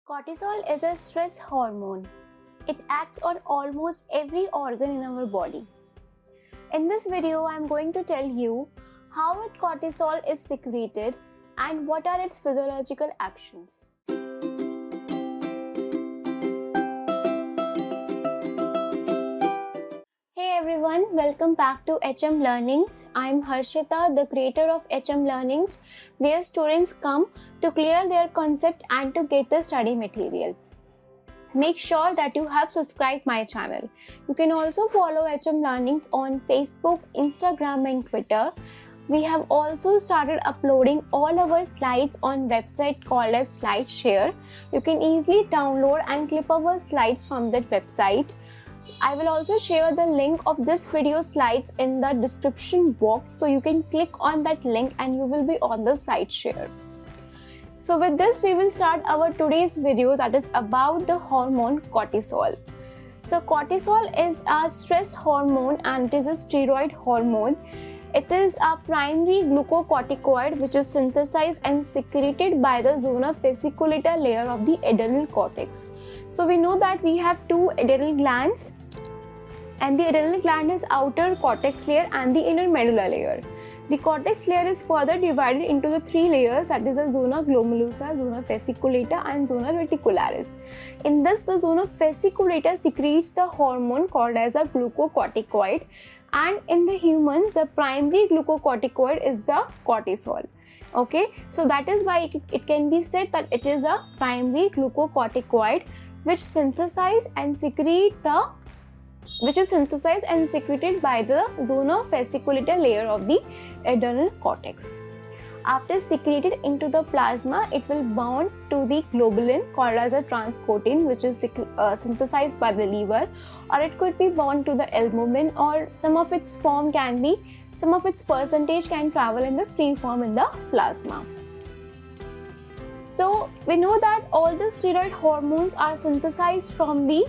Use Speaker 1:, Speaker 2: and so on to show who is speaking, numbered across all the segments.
Speaker 1: Cortisol is a stress hormone. It acts on almost every organ in our body. In this video, I am going to tell you how cortisol is secreted and what are its physiological actions. Hey everyone, welcome back to HM Learnings. I am Harshita, the creator of HM Learnings, where students come to clear their concept and to get the study material. Make sure that you have subscribed my channel. You can also follow HM Learnings on Facebook, Instagram and Twitter. We have also started uploading all our slides on website called as SlideShare. You can easily download and clip our slides from that website. I will also share the link of this video slides in the description box, so you can click on that link and you will be on the SlideShare. So with this, we will start our today's video, that is about the hormone cortisol. So cortisol is a stress hormone and it is a steroid hormone. It is a primary glucocorticoid which is synthesized and secreted by the zona fasciculata layer of the adrenal cortex. So we know that we have two adrenal glands, and the adrenal gland is outer cortex layer and the inner medulla layer. The cortex layer is further divided into the three layers, that is the zona glomerulosa, zona fasciculata and zona reticularis. In this, the zona fasciculata secretes the hormone called as a glucocorticoid, and in the humans, the primary glucocorticoid is the cortisol. Okay, so that is why it can be said that it is a primary glucocorticoid which is synthesized and secreted by the zona fasciculata layer of the adrenal cortex. After secreted into the plasma, it will bound to the globulin called as a transcotin, which is synthesized by the liver, or it could be bound to the albumin, or some of its percentage can travel in the free form in the plasma. So we know that all the steroid hormones are synthesized from the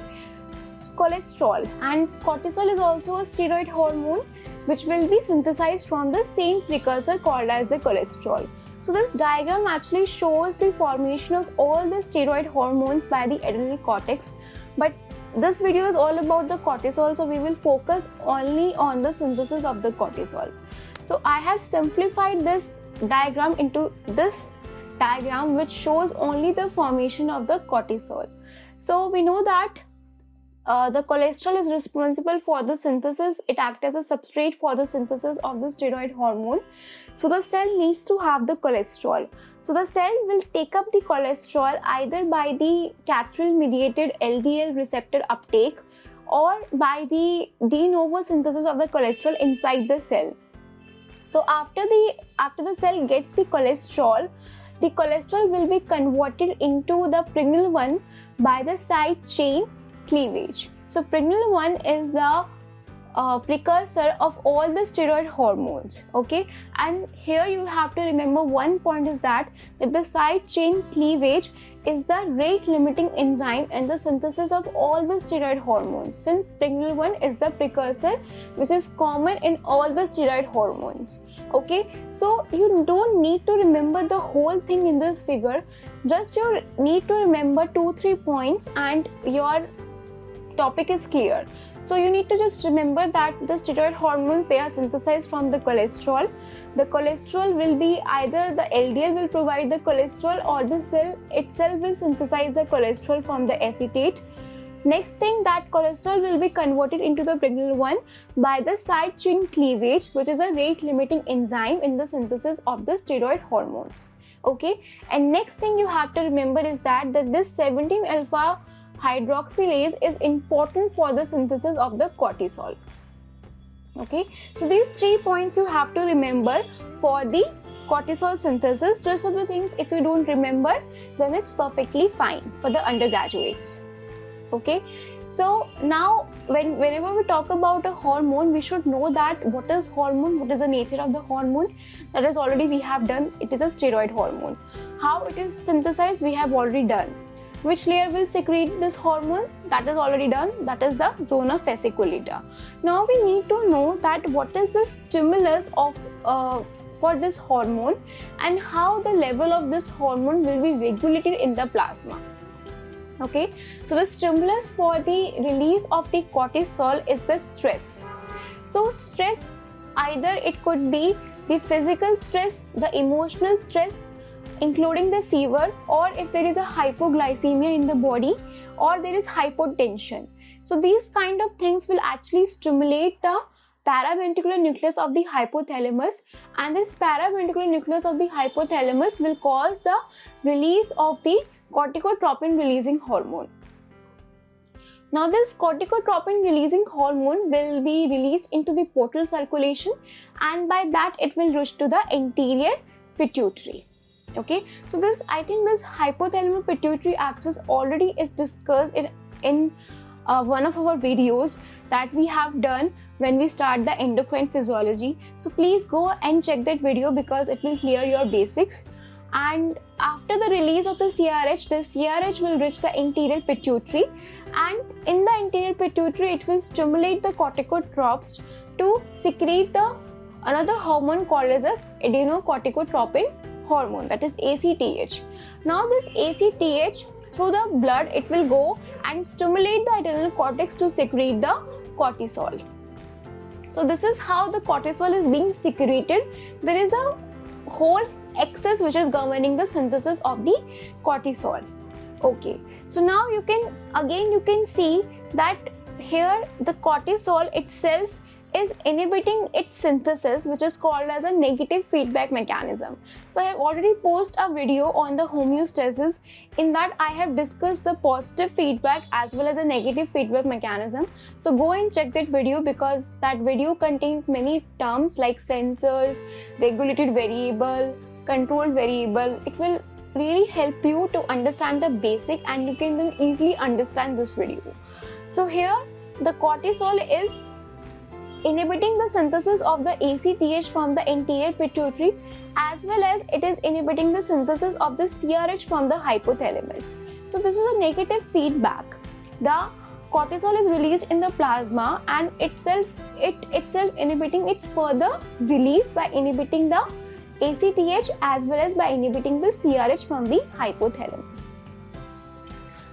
Speaker 1: cholesterol, and cortisol is also a steroid hormone which will be synthesized from the same precursor called as the cholesterol. So this diagram actually shows the formation of all the steroid hormones by the adrenal cortex, but this video is all about the cortisol, so we will focus only on the synthesis of the cortisol. So I have simplified this diagram into this diagram which shows only the formation of the cortisol. So we know that the cholesterol is responsible for the synthesis. It acts as a substrate for the synthesis of the steroid hormone. So the cell needs to have the cholesterol. So the cell will take up the cholesterol either by the cathepsin mediated LDL receptor uptake or by the de novo synthesis of the cholesterol inside the cell. So after the cell gets the cholesterol will be converted into the pregnal 1 by the side chain cleavage. So pregnal 1 is the precursor of all the steroid hormones. Okay, and here you have to remember one point is that the side chain cleavage is the rate limiting enzyme in the synthesis of all the steroid hormones, since pregnal 1 is the precursor which is common in all the steroid hormones. Okay, so you don't need to remember the whole thing in this figure, just you need to remember 2-3 points and your topic is clear. So you need to just remember that the steroid hormones, they are synthesized from the cholesterol. The cholesterol will be either the LDL will provide the cholesterol or the cell itself will synthesize the cholesterol from the acetate. Next thing, that cholesterol will be converted into the pregnal 1 by the side chain cleavage, which is a rate limiting enzyme in the synthesis of the steroid hormones. Okay, and next thing you have to remember is that this 17 alpha hydroxylase is important for the synthesis of the cortisol. Okay, so these 3 points you have to remember for the cortisol synthesis. Rest of the things, if you don't remember, then it's perfectly fine for the undergraduates. Okay, so now whenever we talk about a hormone, we should know that what is hormone, what is the nature of the hormone. That is already we have done. It is a steroid hormone. How it is synthesized, we have already done. Which layer will secrete this hormone? That is already done. That is the zona fasciculata. Now we need to know that what is the stimulus of for this hormone and how the level of this hormone will be regulated in the plasma. Okay, so the stimulus for the release of the cortisol is the stress. So stress, either it could be the physical stress, the emotional stress, including the fever, or if there is a hypoglycemia in the body, or there is hypotension. So these kind of things will actually stimulate the paraventricular nucleus of the hypothalamus, and this paraventricular nucleus of the hypothalamus will cause the release of the corticotropin releasing hormone. Now this corticotropin releasing hormone will be released into the portal circulation, and by that it will reach to the anterior pituitary. Okay, so this, I think this hypothalamus pituitary axis already is discussed in one of our videos that we have done when we start the endocrine physiology. So please go and check that video because it will clear your basics. And after the release of the CRH will reach the anterior pituitary, and in the anterior pituitary it will stimulate the corticotropes to secrete another hormone called as a adrenocorticotropin hormone, that is ACTH. Now this ACTH, through the blood it will go and stimulate the adrenal cortex to secrete the cortisol. So this is how the cortisol is being secreted. There is a whole axis which is governing the synthesis of the cortisol. Okay, so now you can see that here the cortisol itself is inhibiting its synthesis, which is called as a negative feedback mechanism. So I have already posted a video on the homeostasis. In that I have discussed the positive feedback as well as a negative feedback mechanism. So go and check that video because that video contains many terms like sensors, regulated variable, controlled variable. It will really help you to understand the basic, and you can then easily understand this video. So here the cortisol is inhibiting the synthesis of the ACTH from the anterior pituitary, as well as it is inhibiting the synthesis of the CRH from the hypothalamus. So this is a negative feedback. The cortisol is released in the plasma, and it itself inhibiting its further release by inhibiting the ACTH as well as by inhibiting the CRH from the hypothalamus.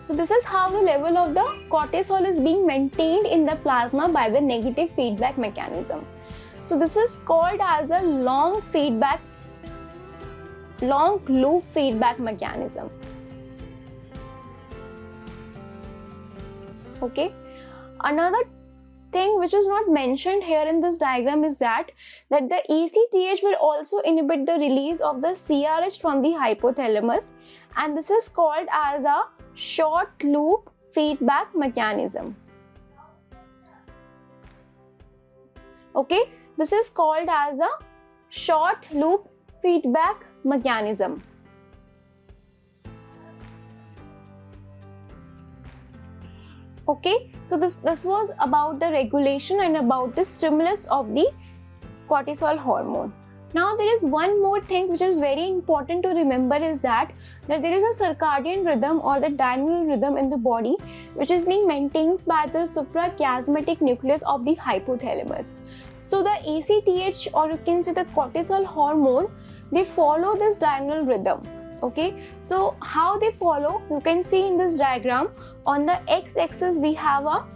Speaker 1: So this is how the level of the cortisol is being maintained in the plasma by the negative feedback mechanism. So this is called as a long loop feedback mechanism. Okay. Another thing which is not mentioned here in this diagram is that the ACTH will also inhibit the release of the CRH from the hypothalamus, and this is called as a short loop feedback mechanism. Okay, this is called as a short loop feedback mechanism. Okay, so this was about the regulation and about the stimulus of the cortisol hormone. Now there is one more thing which is very important to remember is that there is a circadian rhythm or the diurnal rhythm in the body which is being maintained by the suprachiasmatic nucleus of the hypothalamus. So the ACTH, or you can say the cortisol hormone, they follow this diurnal rhythm. Okay, so how they follow, you can see in this diagram. On the x-axis we have a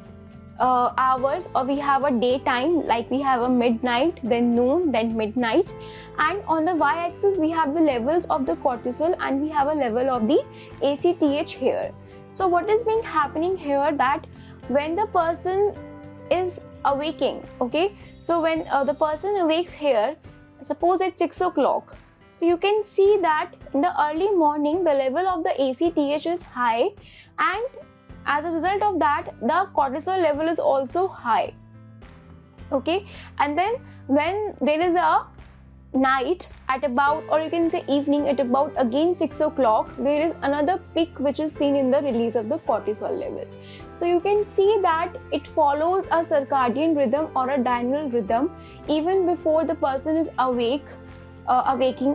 Speaker 1: hours, or we have a daytime, like we have a midnight, then noon, then midnight, and on the y-axis we have the levels of the cortisol and we have a level of the ACTH here. So what is being happening here, that when the person is awaking, okay, so when the person awakes here, suppose at 6 o'clock, so you can see that in the early morning the level of the ACTH is high, and as a result of that the cortisol level is also high. Okay, and then when there is a night at about, or you can say evening at about again 6 o'clock, there is another peak which is seen in the release of the cortisol level. So you can see that it follows a circadian rhythm or a diurnal rhythm even before the person is awaking,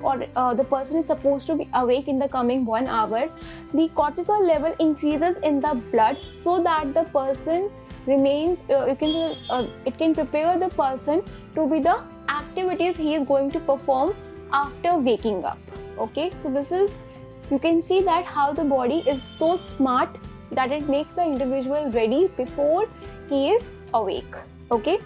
Speaker 1: or the person is supposed to be awake in the coming 1 hour. The cortisol level increases in the blood so that the person remains, you can say, it can prepare the person to be the activities he is going to perform after waking up. Okay, so this is you can see that how the body is so smart that it makes the individual ready before he is awake. Okay.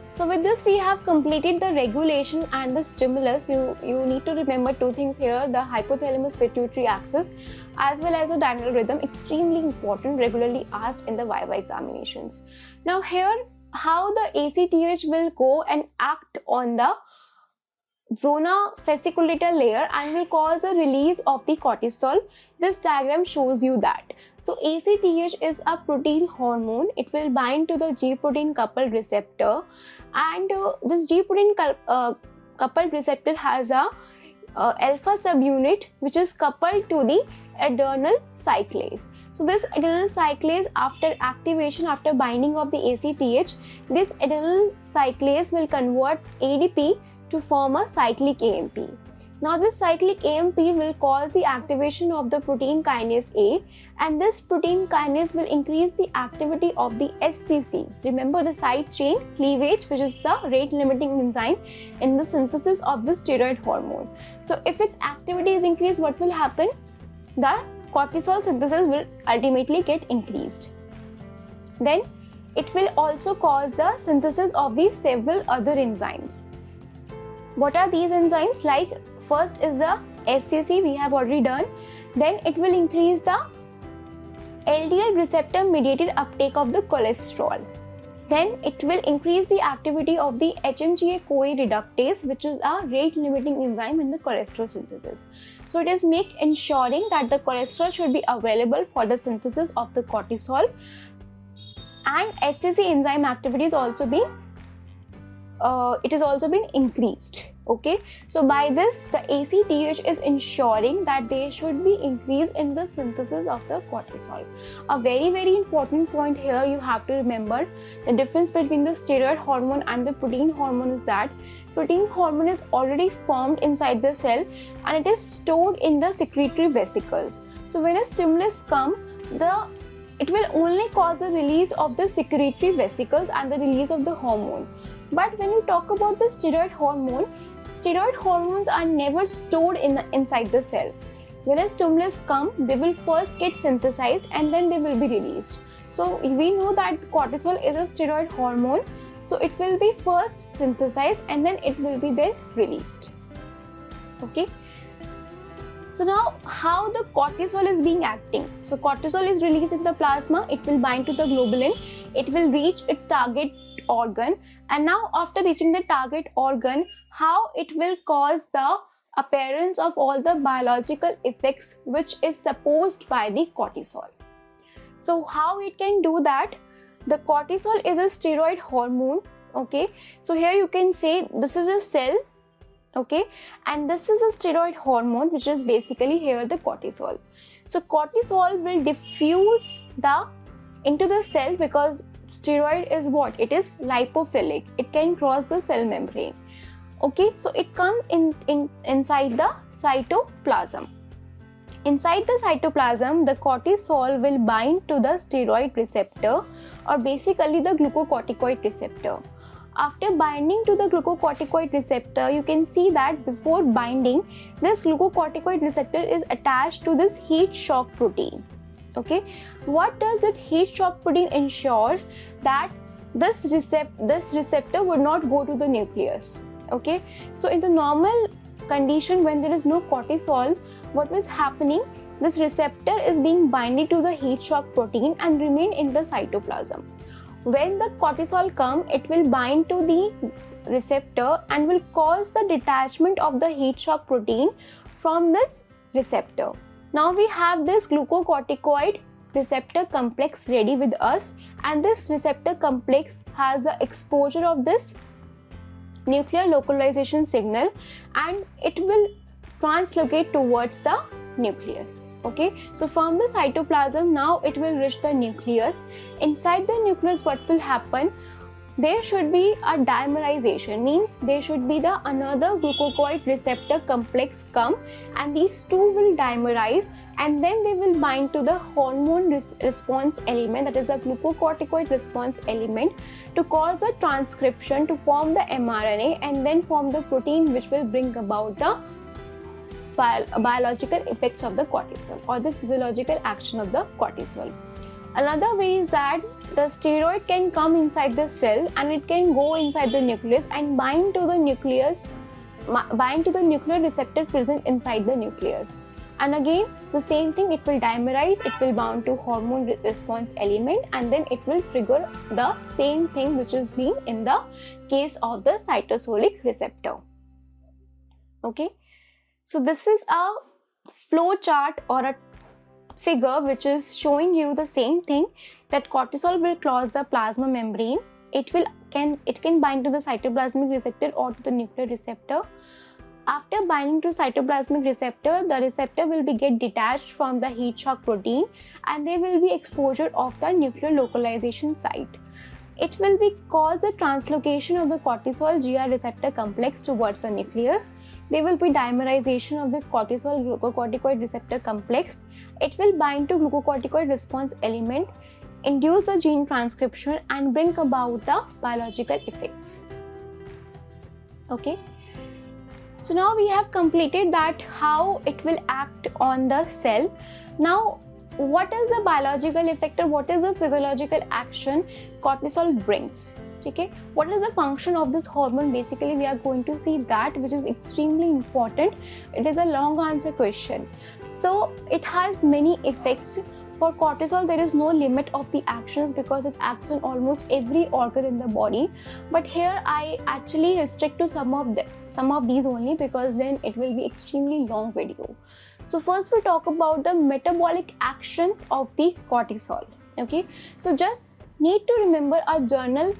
Speaker 1: So with this we have completed the regulation and the stimulus. You need to remember two things here: the hypothalamus pituitary axis as well as the diurnal rhythm, extremely important, regularly asked in the Viva examinations. Now here, how the ACTH will go and act on the zona fasciculata layer and will cause the release of the cortisol. This diagram shows you that. So ACTH is a protein hormone. It will bind to the G protein coupled receptor, and this G protein coupled receptor has a alpha subunit which is coupled to the adrenal cyclase. So this adrenal cyclase, after activation, after binding of the ACTH, this adrenal cyclase will convert ADP to form a cyclic AMP. Now this cyclic AMP will cause the activation of the protein kinase A, and this protein kinase will increase the activity of the SCC. Remember the side chain cleavage, which is the rate limiting enzyme in the synthesis of the steroid hormone. So if its activity is increased, what will happen? The cortisol synthesis will ultimately get increased. Then it will also cause the synthesis of the several other enzymes. What are these enzymes? Like, first is the SCC, we have already done. Then it will increase the LDL receptor mediated uptake of the cholesterol. Then it will increase the activity of the HMGA-CoA reductase, which is a rate limiting enzyme in the cholesterol synthesis. So it is ensuring that the cholesterol should be available for the synthesis of the cortisol, and SCC enzyme activity is also being increased. Okay, so by this the ACTH is ensuring that there should be increase in the synthesis of the cortisol. A very important point here you have to remember: the difference between the steroid hormone and the protein hormone is that protein hormone is already formed inside the cell and it is stored in the secretory vesicles. So when a stimulus comes, it will only cause the release of the secretory vesicles and the release of the hormone. But when you talk about the steroid hormones are never stored inside the cell. When a stimulus comes, they will first get synthesized and then they will be released. So we know that cortisol is a steroid hormone, so it will be first synthesized and then it will be then released. Okay. So now, how the cortisol is being acting? So cortisol is released in the plasma, it will bind to the globulin, it will reach its target organ, and now after reaching the target organ, how it will cause the appearance of all the biological effects which is supposed by the cortisol. So how it can do that? The cortisol is a steroid hormone. Okay, so here you can say this is a cell. Okay, and this is a steroid hormone, which is basically here the cortisol. So cortisol will diffuse into the cell because steroid is what? It is lipophilic. It can cross the cell membrane. Okay, so it comes inside the cytoplasm. Inside the cytoplasm, the cortisol will bind to the steroid receptor, or basically the glucocorticoid receptor. After binding to the glucocorticoid receptor, you can see that before binding, this glucocorticoid receptor is attached to this heat shock protein. Okay, what does that heat shock protein ensures? That this receptor would not go to the nucleus. Okay, so in the normal condition, when there is no cortisol, what was happening? This receptor is being binded to the heat shock protein and remain in the cytoplasm. When the cortisol comes, it will bind to the receptor and will cause the detachment of the heat shock protein from this receptor. Now we have this glucocorticoid receptor complex ready with us, and this receptor complex has the exposure of this nuclear localization signal and it will translocate towards the nucleus. Okay, so from the cytoplasm, now it will reach the nucleus. Inside the nucleus, what will happen? There should be a dimerization, means there should be another glucocorticoid receptor complex come, and these two will dimerize and then they will bind to the hormone response element, that is a glucocorticoid response element, to cause the transcription to form the mRNA and then form the protein which will bring about the biological effects of the cortisol or the physiological action of the cortisol. Another way is that the steroid can come inside the cell and it can go inside the nucleus and bind to the nuclear receptor present inside the nucleus. And again, the same thing, it will dimerize, it will bound to hormone response element, and then it will trigger the same thing which is being in the case of the cytosolic receptor. Okay, so this is a flow chart or a figure which is showing you the same thing, that cortisol will cross the plasma membrane. It can bind to the cytoplasmic receptor or to the nuclear receptor. After binding to cytoplasmic receptor, the receptor will get detached from the heat shock protein, and there will be exposure of the nuclear localization site. It will cause the translocation of the cortisol GR receptor complex towards the nucleus. There will be dimerization of this cortisol glucocorticoid receptor complex. It will bind to glucocorticoid response element, induce the gene transcription, and bring about the biological effects. Okay. So now we have completed that how it will act on the cell. Now, what is the biological effect or what is the physiological action cortisol brings? Okay, what is the function of this hormone? Basically, we are going to see that, which is extremely important. It is a long answer question. So it has many effects. For cortisol, there is no limit of the actions because it acts on almost every organ in the body. But here I actually restrict to some of these only, because then it will be extremely long video. So first we talk about the metabolic actions of the cortisol. Okay, so just need to remember a journal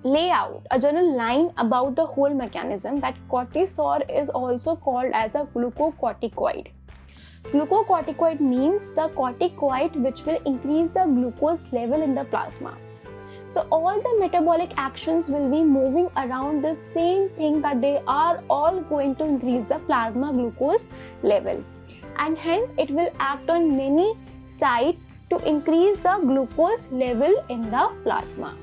Speaker 1: layout, a journal line about the whole mechanism, that cortisol is also called as a glucocorticoid. Glucocorticoid means the corticoid which will increase the glucose level in the plasma. So all the metabolic actions will be moving around the same thing, that they are all going to increase the plasma glucose level, and hence it will act on many sites to increase the glucose level in the plasma.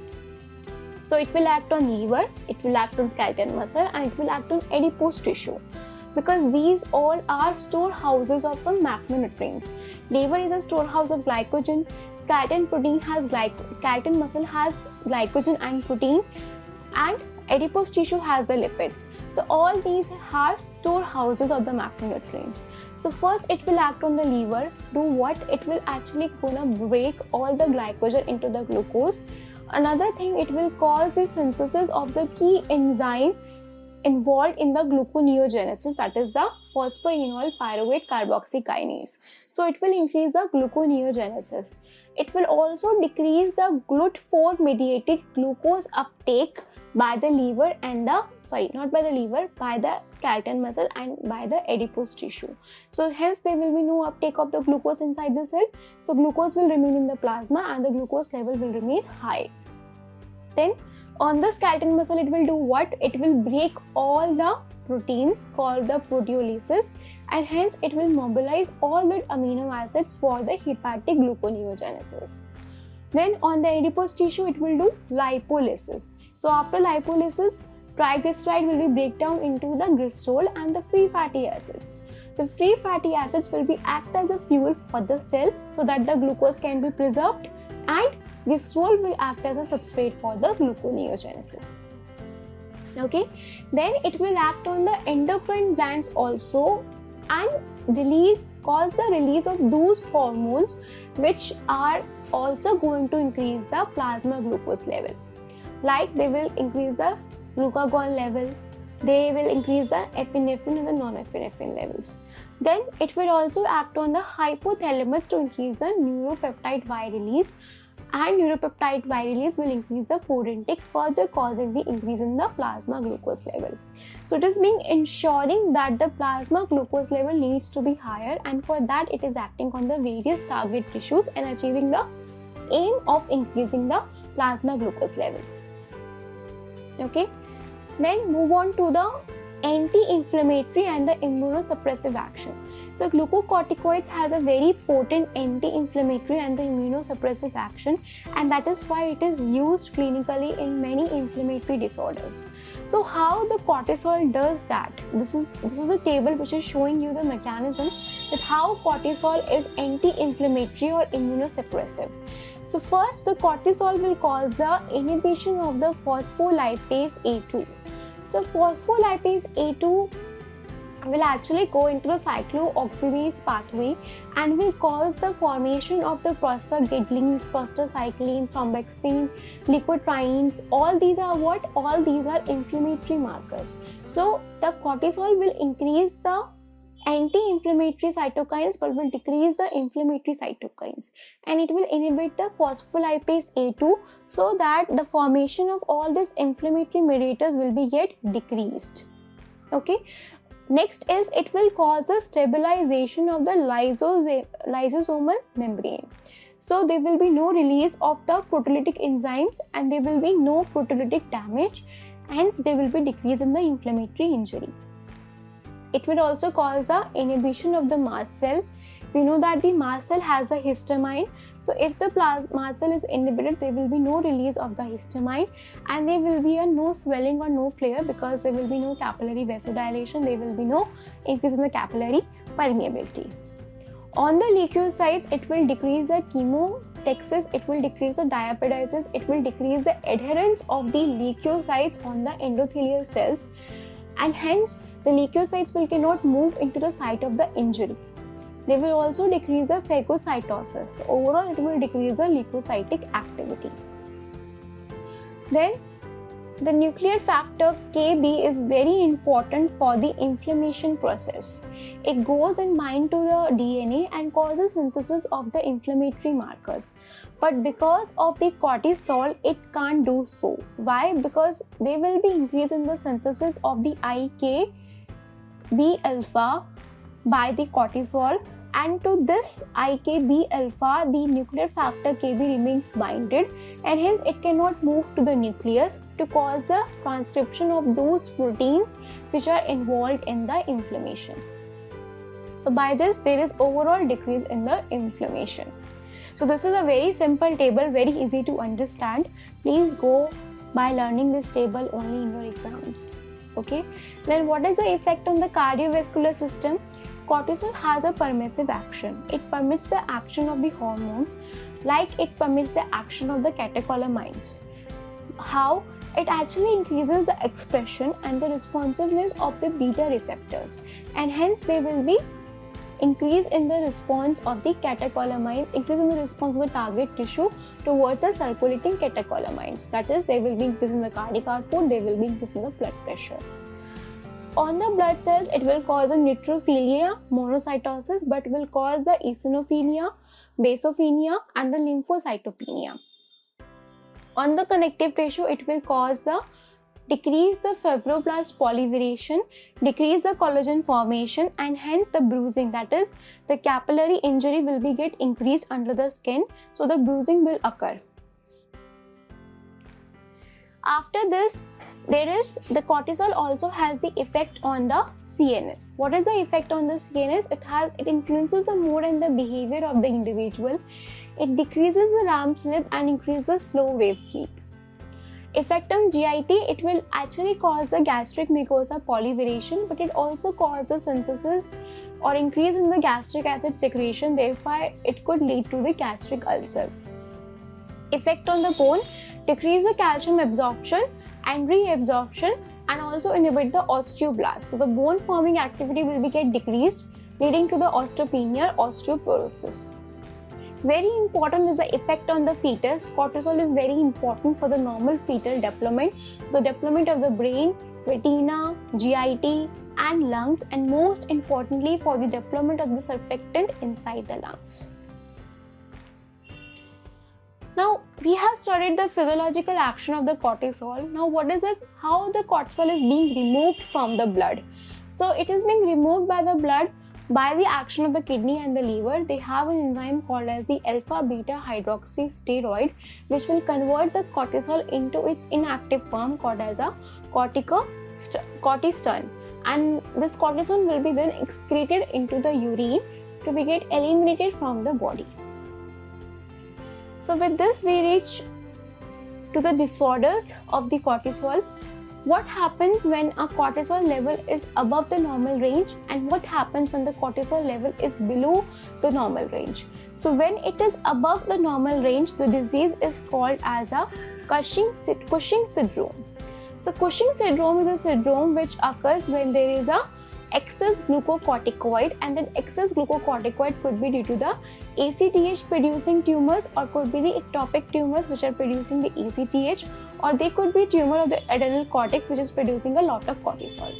Speaker 1: So it will act on liver, it will act on skeletal muscle, and it will act on adipose tissue, because these all are storehouses of some macronutrients. Liver is a storehouse of glycogen, skeleton muscle has glycogen and protein, and adipose tissue has the lipids. So all these are storehouses of the macronutrients. So first it will act on the liver. Do what? It will actually gonna break all the glycogen into the glucose. Another thing, it will cause the synthesis of the key enzyme involved in the gluconeogenesis, that is the phosphoenol pyruvate carboxykinase. So it will increase the gluconeogenesis. It will also decrease the GLUT4 mediated glucose uptake by the liver and by the skeleton muscle and by the adipose tissue. So hence there will be no uptake of the glucose inside the cell. So glucose will remain in the plasma and the glucose level will remain high. Then on the skeleton muscle, it will do what? It will break all the proteins called the proteolysis, and hence it will mobilize all the amino acids for the hepatic gluconeogenesis. Then on the adipose tissue, it will do lipolysis. So after lipolysis, triglyceride will be break down into the glycerol and the free fatty acids. The free fatty acids will be act as a fuel for the cell so that the glucose can be preserved, and glycerol will act as a substrate for the gluconeogenesis. Okay, then it will act on the endocrine glands also and cause the release of those hormones which are also going to increase the plasma glucose level. Like they will increase the glucagon level, they will increase the epinephrine and the non-epinephrine levels. Then it will also act on the hypothalamus to increase the neuropeptide Y release, and neuropeptide Y release will increase the food intake, further causing the increase in the plasma glucose level. So it is being ensuring that the plasma glucose level needs to be higher, and for that it is acting on the various target tissues and achieving the aim of increasing the plasma glucose level. Okay, then move on to the anti-inflammatory and the immunosuppressive action. So glucocorticoids has a very potent anti-inflammatory and the immunosuppressive action, and that is why it is used clinically in many inflammatory disorders. So how the cortisol does that? This is a table which is showing you the mechanism that how cortisol is anti-inflammatory or immunosuppressive. So first, the cortisol will cause the inhibition of the phospholipase A2. So phospholipase A2 will actually go into the cyclooxygenase pathway and will cause the formation of the prostaglandins, prostacyclin, thromboxane, leukotrienes. All these are what? All these are inflammatory markers. So the cortisol will increase the anti-inflammatory cytokines but will decrease the inflammatory cytokines, and it will inhibit the phospholipase A2 so that the formation of all these inflammatory mediators will be yet decreased. Okay. Next is it will cause the stabilization of the lysosomal membrane. So there will be no release of the proteolytic enzymes and there will be no proteolytic damage, hence there will be decrease in the inflammatory injury. It will also cause the inhibition of the mast cell. We know that the mast cell has a histamine. So if the mast cell is inhibited, there will be no release of the histamine and there will be no swelling or no flare because there will be no capillary vasodilation, there will be no increase in the capillary permeability. On the leukocytes, it will decrease the chemotaxis, it will decrease the diapedesis, it will decrease the adherence of the leukocytes on the endothelial cells, and hence the leukocytes will cannot move into the site of the injury. They will also decrease the phagocytosis. So overall, it will decrease the leukocytic activity. Then, the nuclear factor Kb is very important for the inflammation process. It goes and binds to the DNA and causes synthesis of the inflammatory markers. But because of the cortisol, it can't do so. Why? Because there will be increase in the synthesis of the IKB alpha by the cortisol, and to this IKB alpha the nuclear factor Kb remains binded and hence it cannot move to the nucleus to cause the transcription of those proteins which are involved in the inflammation. So by this there is overall decrease in the inflammation. So this is a very simple table, very easy to understand. Please go by learning this table only in your exams. Okay. Then what is the effect on the cardiovascular system? Cortisol has a permissive action. It permits the action of the hormones like it permits the action of the catecholamines. How? It actually increases the expression and the responsiveness of the beta receptors, and hence there will be increase in the response of the catecholamines, increase in the response of the target tissue towards the circulating catecholamines. That is, there will be increase in the cardiac output, there will be increase in the blood pressure. On the blood cells, it will cause a neutrophilia, monocytosis, but will cause the eosinophilia, basophenia, and the lymphocytopenia. On the connective tissue, it will cause the decrease the fibroblast proliferation, decrease the collagen formation, and hence the bruising. That is, the capillary injury will be get increased under the skin, so the bruising will occur. After this, the cortisol also has the effect on the CNS. What is the effect on the CNS? It influences the mood and the behavior of the individual. It decreases the REM sleep and increases the slow wave sleep. Effect on GIT, it will actually cause the gastric mucosa proliferation, but it also causes the synthesis or increase in the gastric acid secretion, therefore it could lead to the gastric ulcer. Effect on the bone, decrease the calcium absorption and reabsorption and also inhibit the osteoblast. So the bone forming activity will be get decreased, leading to the osteopenia or osteoporosis. Very important is the effect on the fetus. Cortisol is very important for the normal fetal development, the development of the brain, retina, GIT and lungs, and most importantly for the development of the surfactant inside the lungs. Now we have studied the physiological action of the cortisol. Now how the cortisol is being removed from the blood? So it is being removed by the blood by the action of the kidney and the liver. They have an enzyme called as the alpha beta hydroxysteroid, which will convert the cortisol into its inactive form called as a cortisone, and this cortisol will be then excreted into the urine to be get eliminated from the body. So with this we reach to the disorders of the cortisol. What happens when a cortisol level is above the normal range, and what happens when the cortisol level is below the normal range. So when it is above the normal range, the disease is called as a Cushing syndrome. So Cushing syndrome is a syndrome which occurs when there is a excess glucocorticoid, and that excess glucocorticoid could be due to the ACTH producing tumors, or could be the ectopic tumors which are producing the ACTH, or they could be tumor of the adrenal cortex which is producing a lot of cortisol.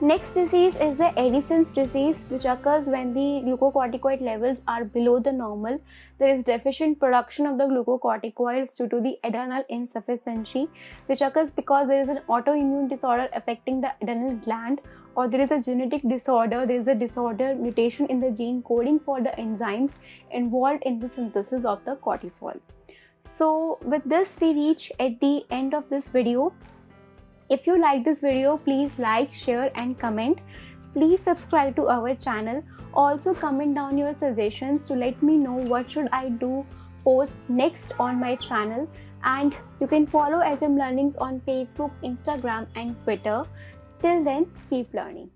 Speaker 1: Next disease is the Addison's disease, which occurs when the glucocorticoid levels are below the normal. There is deficient production of the glucocorticoids due to the adrenal insufficiency, which occurs because there is an autoimmune disorder affecting the adrenal gland, or there is a genetic disorder, there is a disorder mutation in the gene coding for the enzymes involved in the synthesis of the cortisol. So with this we reach at the end of this video. If you like this video, please like, share and comment. Please subscribe to our channel. Also comment down your suggestions to let me know what should I do post next on my channel, and you can follow HM Learnings on Facebook, Instagram and Twitter. Till then, keep learning.